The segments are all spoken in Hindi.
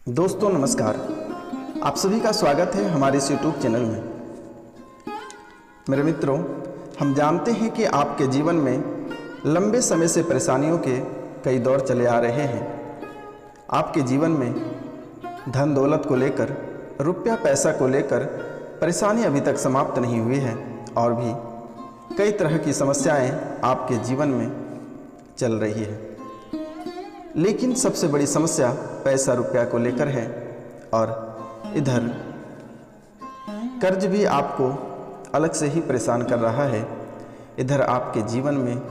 दोस्तों नमस्कार। आप सभी का स्वागत है हमारे इस YouTube चैनल में। मेरे मित्रों, हम जानते हैं कि आपके जीवन में लंबे समय से परेशानियों के कई दौर चले आ रहे हैं। आपके जीवन में धन दौलत को लेकर, रुपया पैसा को लेकर परेशानी अभी तक समाप्त नहीं हुई है और भी कई तरह की समस्याएं आपके जीवन में चल रही है। लेकिन सबसे बड़ी समस्या पैसा रुपया को लेकर है और इधर कर्ज भी आपको अलग से ही परेशान कर रहा है। इधर आपके जीवन में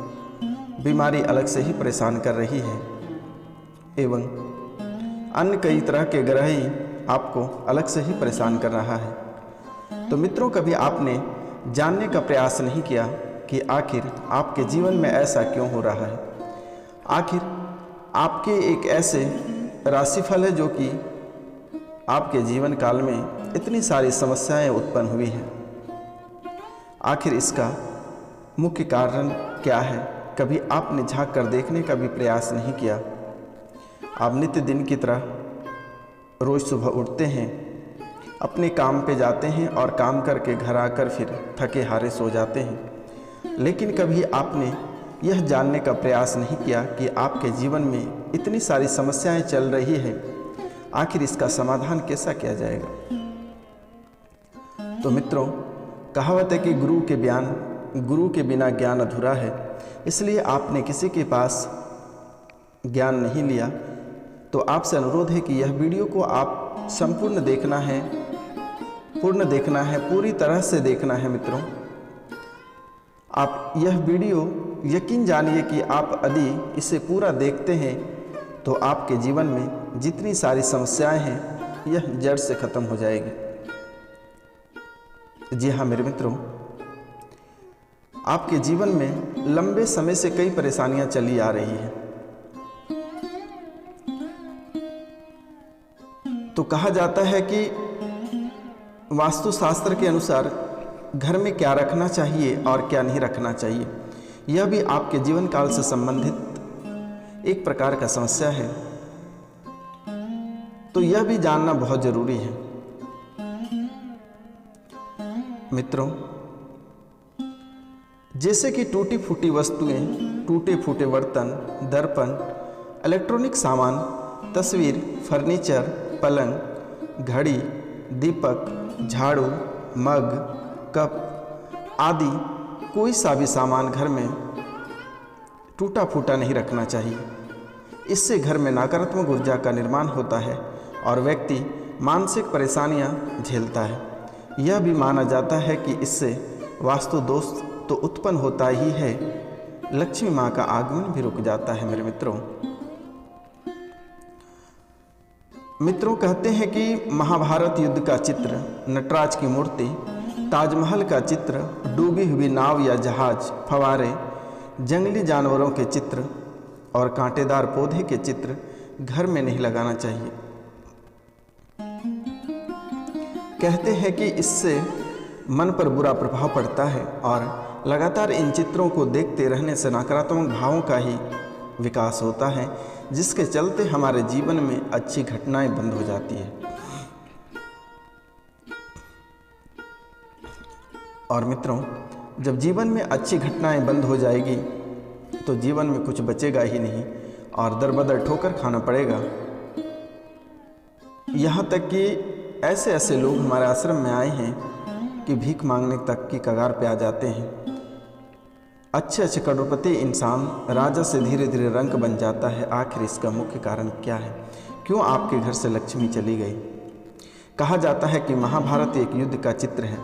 बीमारी अलग से ही परेशान कर रही है एवं अन्य कई तरह के ग्रह ही आपको अलग से ही परेशान कर रहा है। तो मित्रों, कभी आपने जानने का प्रयास नहीं किया कि आखिर आपके जीवन में ऐसा क्यों हो रहा है? आखिर आपके एक ऐसे राशिफल है जो कि आपके जीवन काल में इतनी सारी समस्याएं उत्पन्न हुई हैं। आखिर इसका मुख्य कारण क्या है? कभी आपने झांक कर देखने का भी प्रयास नहीं किया। आप नित्य दिन की तरह रोज़ सुबह उठते हैं, अपने काम पे जाते हैं और काम करके घर आकर फिर थके हारे सो जाते हैं। लेकिन कभी आपने यह जानने का प्रयास नहीं किया कि आपके जीवन में इतनी सारी समस्याएं चल रही है, आखिर इसका समाधान कैसा किया जाएगा? तो मित्रों, कहावत है कि गुरु के बिना ज्ञान अधूरा है। इसलिए आपने किसी के पास ज्ञान नहीं लिया तो आपसे अनुरोध है कि यह वीडियो को आप संपूर्ण देखना है, पूरी तरह से देखना है। मित्रों, आप यह वीडियो यकीन जानिए कि आप यदि इसे पूरा देखते हैं तो आपके जीवन में जितनी सारी समस्याएं हैं यह जड़ से खत्म हो जाएगी। जी हाँ मेरे मित्रों, आपके जीवन में लंबे समय से कई परेशानियां चली आ रही हैं। तो कहा जाता है कि वास्तुशास्त्र के अनुसार घर में क्या रखना चाहिए और क्या नहीं रखना चाहिए, यह भी आपके जीवन काल से संबंधित एक प्रकार का समस्या है। तो यह भी जानना बहुत जरूरी है। मित्रों, जैसे कि टूटी फूटी वस्तुएं, टूटे फूटे बर्तन, दर्पण, इलेक्ट्रॉनिक सामान, तस्वीर, फर्नीचर, पलंग, घड़ी, दीपक, झाड़ू, मग, कप आदि कोई सा भी सामान घर में टूटा फूटा नहीं रखना चाहिए। इससे घर में नकारात्मक ऊर्जा का निर्माण होता है और व्यक्ति मानसिक परेशानियां झेलता है। यह भी माना जाता है कि इससे वास्तु दोष तो उत्पन्न होता ही है, लक्ष्मी माँ का आगमन भी रुक जाता है। मेरे मित्रों कहते हैं कि महाभारत युद्ध का चित्र, नटराज की मूर्ति, ताजमहल का चित्र, डूबी हुई नाव या जहाज, फव्वारे, जंगली जानवरों के चित्र और कांटेदार पौधे के चित्र घर में नहीं लगाना चाहिए। कहते हैं कि इससे मन पर बुरा प्रभाव पड़ता है और लगातार इन चित्रों को देखते रहने से नकारात्मक भावों का ही विकास होता है, जिसके चलते हमारे जीवन में अच्छी घटनाएं बंद हो जाती है। और मित्रों, जब जीवन में अच्छी घटनाएं बंद हो जाएगी तो जीवन में कुछ बचेगा ही नहीं और दर बदर ठोकर खाना पड़ेगा। यहाँ तक कि ऐसे लोग हमारे आश्रम में आए हैं कि भीख मांगने तक की कगार पे आ जाते हैं। अच्छे करोड़पति इंसान राजा से धीरे धीरे रंक बन जाता है। आखिर इसका मुख्य कारण क्या है? क्यों आपके घर से लक्ष्मी चली गई? कहा जाता है कि महाभारत एक युद्ध का चित्र है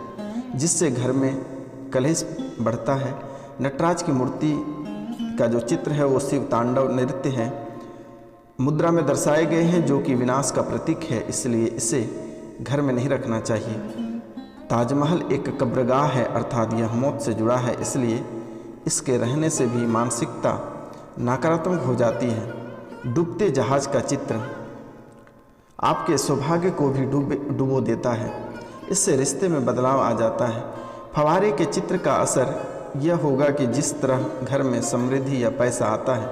जिससे घर में कलेश बढ़ता है। नटराज की मूर्ति का जो चित्र है वो शिव तांडव नृत्य है, मुद्रा में दर्शाए गए हैं, जो कि विनाश का प्रतीक है, इसलिए इसे घर में नहीं रखना चाहिए। ताजमहल एक कब्रगाह है, अर्थात यह मौत से जुड़ा है, इसलिए इसके रहने से भी मानसिकता नकारात्मक हो जाती है। डूबते जहाज का चित्र आपके सौभाग्य को भी डुबो देता है, इससे रिश्ते में बदलाव आ जाता है। फव्वारे के चित्र का असर यह होगा कि जिस तरह घर में समृद्धि या पैसा आता है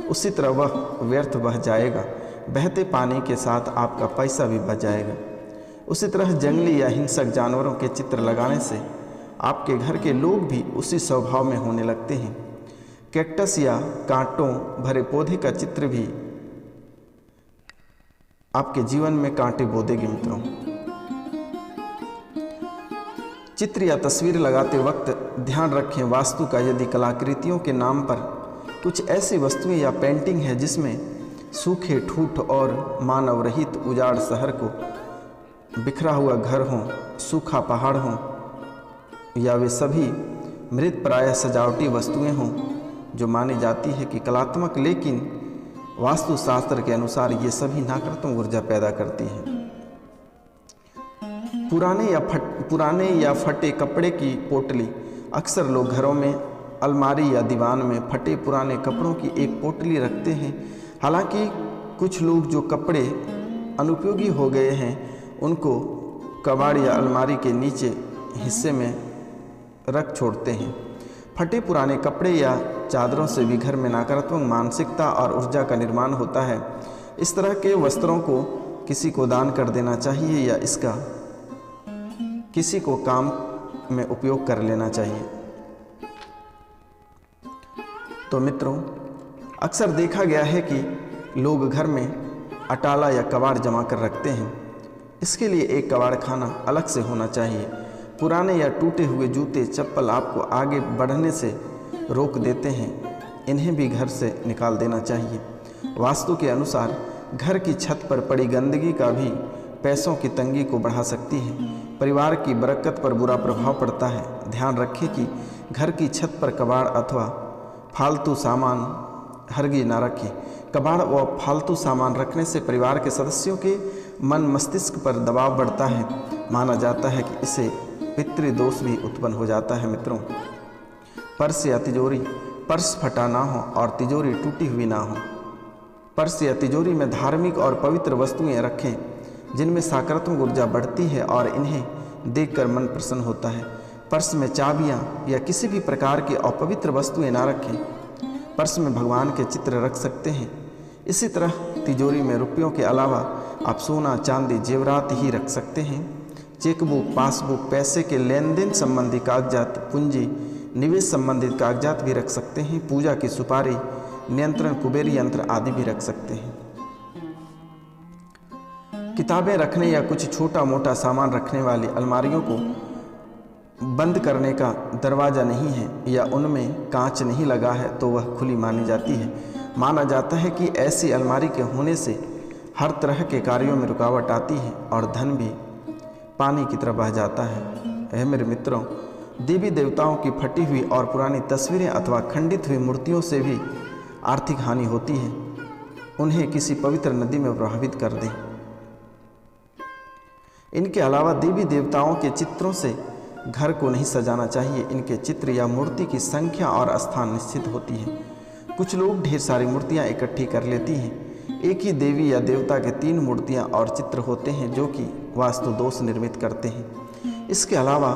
उसी तरह वह व्यर्थ बह जाएगा। बहते पानी के साथ आपका पैसा भी बच जाएगा। उसी तरह जंगली या हिंसक जानवरों के चित्र लगाने से आपके घर के लोग भी उसी स्वभाव में होने लगते हैं। कैक्टस या कांटों भरे पौधे का चित्र भी आपके जीवन में कांटे बो देगी मित्रों। चित्र या तस्वीर लगाते वक्त ध्यान रखें, वास्तु का यदि कलाकृतियों के नाम पर कुछ ऐसी वस्तुएं या पेंटिंग है जिसमें सूखे ठूठ और मानव रहित उजाड़ शहर को, बिखरा हुआ घर हो, सूखा पहाड़ हो, या वे सभी मृत प्राय सजावटी वस्तुएं हों जो मानी जाती है कि कलात्मक, लेकिन वास्तुशास्त्र के अनुसार ये सभी नकारात्मक ऊर्जा पैदा करती हैं। पुराने या फटे कपड़े की पोटली, अक्सर लोग घरों में अलमारी या दीवान में फटे पुराने कपड़ों की एक पोटली रखते हैं। हालांकि कुछ लोग जो कपड़े अनुपयोगी हो गए हैं उनको कबाड़ या अलमारी के नीचे हिस्से में रख छोड़ते हैं। फटे पुराने कपड़े या चादरों से भी घर में नकारात्मक मानसिकता और ऊर्जा का निर्माण होता है। इस तरह के वस्त्रों को किसी को दान कर देना चाहिए या इसका किसी को काम में उपयोग कर लेना चाहिए। तो मित्रों, अक्सर देखा गया है कि लोग घर में अटाला या कबाड़ जमा कर रखते हैं। इसके लिए एक कबाड़ खाना अलग से होना चाहिए। पुराने या टूटे हुए जूते, चप्पल आपको आगे बढ़ने से रोक देते हैं, इन्हें भी घर से निकाल देना चाहिए। वास्तु के अनुसार घर की छत पर पड़ी गंदगी का भी पैसों की तंगी को बढ़ा सकती है, परिवार की बरकत पर बुरा प्रभाव पड़ता है। ध्यान रखें कि घर की छत पर कबाड़ अथवा फालतू सामान हरगिज न रखें। कबाड़ व फालतू सामान रखने से परिवार के सदस्यों के मन मस्तिष्क पर दबाव बढ़ता है। माना जाता है कि इससे पितृदोष भी उत्पन्न हो जाता है। मित्रों, पर्स या तिजोरी, पर्स फटा ना हो और तिजोरी टूटी हुई ना हो। पर्स या तिजोरी में धार्मिक और पवित्र वस्तुएं रखें जिनमें सकारात्मक ऊर्जा बढ़ती है और इन्हें देखकर मन प्रसन्न होता है। पर्स में चाबियां या किसी भी प्रकार की अपवित्र वस्तुएं ना रखें। पर्स में भगवान के चित्र रख सकते हैं। इसी तरह तिजोरी में रुपयों के अलावा आप सोना, चांदी, जेवरात ही रख सकते हैं। चेकबुक, पासबुक, पैसे के लेन देन संबंधी कागजात, पूंजी निवेश संबंधित कागजात भी रख सकते हैं। पूजा की सुपारी, नियंत्रण, कुबेर यंत्र आदि भी रख सकते हैं। किताबें रखने या कुछ छोटा मोटा सामान रखने वाली अलमारियों को बंद करने का दरवाज़ा नहीं है या उनमें कांच नहीं लगा है तो वह खुली मानी जाती है। माना जाता है कि ऐसी अलमारी के होने से हर तरह के कार्यों में रुकावट आती है और धन भी पानी की तरह बह जाता है। मेरे मित्रों, देवी देवताओं की फटी हुई और पुरानी तस्वीरें अथवा खंडित हुई मूर्तियों से भी आर्थिक हानि होती है। उन्हें किसी पवित्र नदी में प्रभावित कर दें। इनके अलावा देवी देवताओं के चित्रों से घर को नहीं सजाना चाहिए। इनके चित्र या मूर्ति की संख्या और स्थान निश्चित होती है। कुछ लोग ढेर सारी मूर्तियां इकट्ठी कर लेती हैं। एक ही देवी या देवता के 3 मूर्तियां और चित्र होते हैं जो कि वास्तु दोष निर्मित करते हैं। इसके अलावा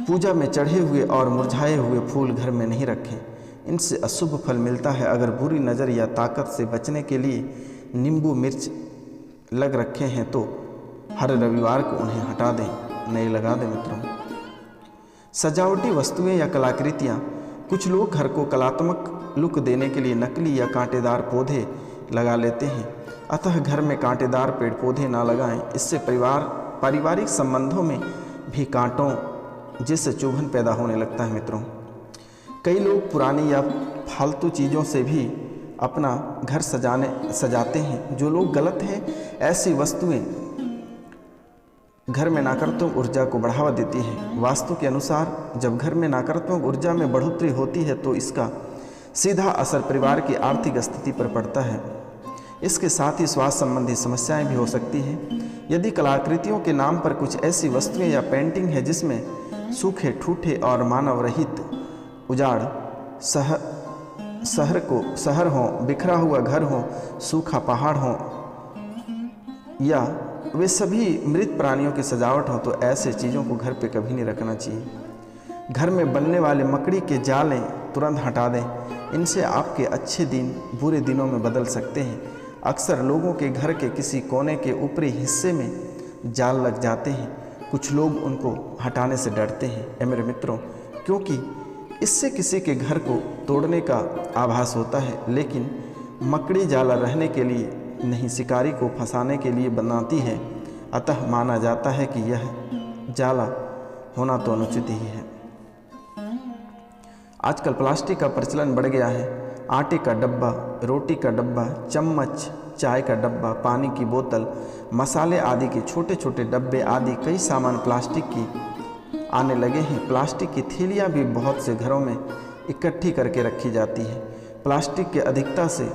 पूजा में चढ़े हुए और मुरझाए हुए फूल घर में नहीं रखें। इनसे अशुभ फल मिलता है। अगर बुरी नज़र या ताकत से बचने के लिए नींबू मिर्च लग रखे हैं तो हर रविवार को उन्हें हटा दें, नए लगा दें। मित्रों, सजावटी वस्तुएं या कलाकृतियाँ, कुछ लोग घर को कलात्मक लुक देने के लिए नकली या कांटेदार पौधे लगा लेते हैं। अतः घर में कांटेदार पेड़ पौधे ना लगाएं। इससे पारिवारिक संबंधों में भी कांटों जिससे चुभन पैदा होने लगता है। मित्रों, कई लोग पुरानी या फालतू चीज़ों से भी अपना घर सजाते हैं जो लोग गलत हैं। ऐसी वस्तुएं घर में नकारात्मक ऊर्जा को बढ़ावा देती है। वास्तु के अनुसार जब घर में नकारात्मक ऊर्जा में बढ़ोतरी होती है तो इसका सीधा असर परिवार की आर्थिक स्थिति पर पड़ता है। इसके साथ ही स्वास्थ्य संबंधी समस्याएं भी हो सकती हैं। यदि कलाकृतियों के नाम पर कुछ ऐसी वस्तुएं या पेंटिंग है जिसमें सूखे, ठूठे और मानव रहित उजाड़ शहर हो, बिखरा हुआ घर हो, सूखा पहाड़ हो या वे सभी मृत प्राणियों की सजावट हो, तो ऐसे चीज़ों को घर पे कभी नहीं रखना चाहिए। घर में बनने वाले मकड़ी के जालें तुरंत हटा दें। इनसे आपके अच्छे दिन बुरे दिनों में बदल सकते हैं। अक्सर लोगों के घर के किसी कोने के ऊपरी हिस्से में जाल लग जाते हैं। कुछ लोग उनको हटाने से डरते हैं। ए मेरे मित्रों, क्योंकि इससे किसी के घर को तोड़ने का आभास होता है, लेकिन मकड़ी जाला रहने के लिए नहीं, शिकारी को फंसाने के लिए बनाती है। अतः माना जाता है कि यह जाला होना तो अनुचित ही है। आजकल प्लास्टिक का प्रचलन बढ़ गया है। आटे का डब्बा, रोटी का डब्बा, चम्मच, चाय का डब्बा, पानी की बोतल, मसाले आदि के छोटे छोटे डब्बे आदि कई सामान प्लास्टिक की आने लगे हैं। प्लास्टिक की थैलियाँ भी बहुत से घरों में इकट्ठी करके रखी जाती है। प्लास्टिक के अधिकता से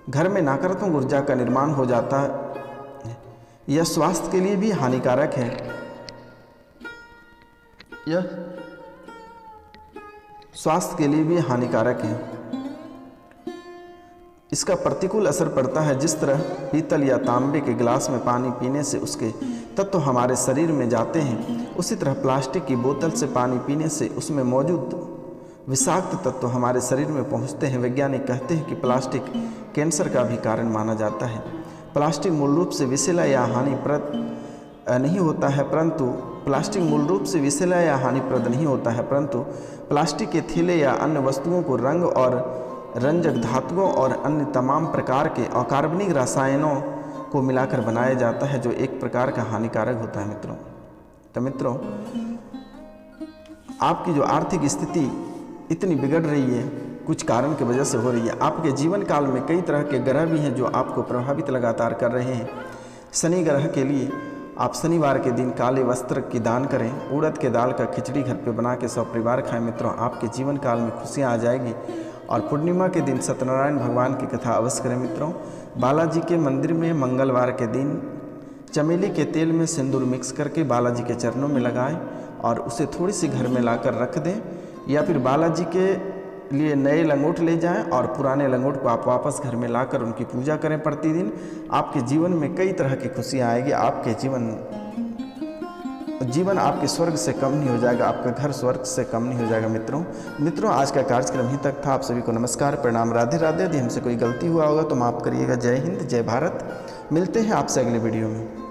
घर में नकारात्मक ऊर्जा का निर्माण हो जाता है। यह स्वास्थ्य के लिए भी हानिकारक है। यह स्वास्थ्य के लिए भी हानिकारक है। इसका प्रतिकूल असर पड़ता है। जिस तरह पीतल या तांबे के गिलास में पानी पीने से उसके तत्व हमारे शरीर में जाते हैं, उसी तरह प्लास्टिक की बोतल से पानी पीने से उसमें मौजूद विषाक्त तत्व हमारे शरीर में पहुंचते हैं। वैज्ञानिक कहते हैं कि प्लास्टिक कैंसर का भी कारण माना जाता है। प्लास्टिक मूल रूप से विषैला या हानिप्रद नहीं होता है, परंतु प्लास्टिक के थैले या अन्य वस्तुओं को रंग और रंजक धातुओं और अन्य तमाम प्रकार के अकार्बनिक रसायनों को मिलाकर बनाया जाता है, जो एक प्रकार का हानिकारक होता है। मित्रों, आपकी जो आर्थिक स्थिति इतनी बिगड़ रही है, कुछ कारण की वजह से हो रही है। आपके जीवन काल में कई तरह के ग्रह भी हैं जो आपको प्रभावित लगातार कर रहे हैं। शनि ग्रह के लिए आप शनिवार के दिन काले वस्त्र की दान करें। उड़द के दाल का खिचड़ी घर पे बना के सब परिवार खाएं। मित्रों, आपके जीवन काल में खुशियाँ आ जाएगी। और पूर्णिमा के दिन सत्यनारायण भगवान की कथा अवश्य करें। मित्रों, बालाजी के मंदिर में मंगलवार के दिन चमेली के तेल में सिंदूर मिक्स करके बालाजी के चरणों में लगाएं और उसे थोड़ी सी घर में लाकर रख दें, या फिर बालाजी के लिए नए लंगोट ले जाएं और पुराने लंगोट को आप वापस घर में लाकर उनकी पूजा करें प्रतिदिन। आपके जीवन में कई तरह की खुशियाँ आएगी। आपके जीवन आपके स्वर्ग से कम नहीं हो जाएगा, आपका घर स्वर्ग से कम नहीं हो जाएगा। मित्रों, आज का कार्यक्रम यहीं तक था। आप सभी को नमस्कार, प्रणाम, राधे राधे। यदि हमसे कोई गलती हुआ होगा तो माफ़ करिएगा। जय हिंद, जय भारत। मिलते हैं आपसे अगले वीडियो में।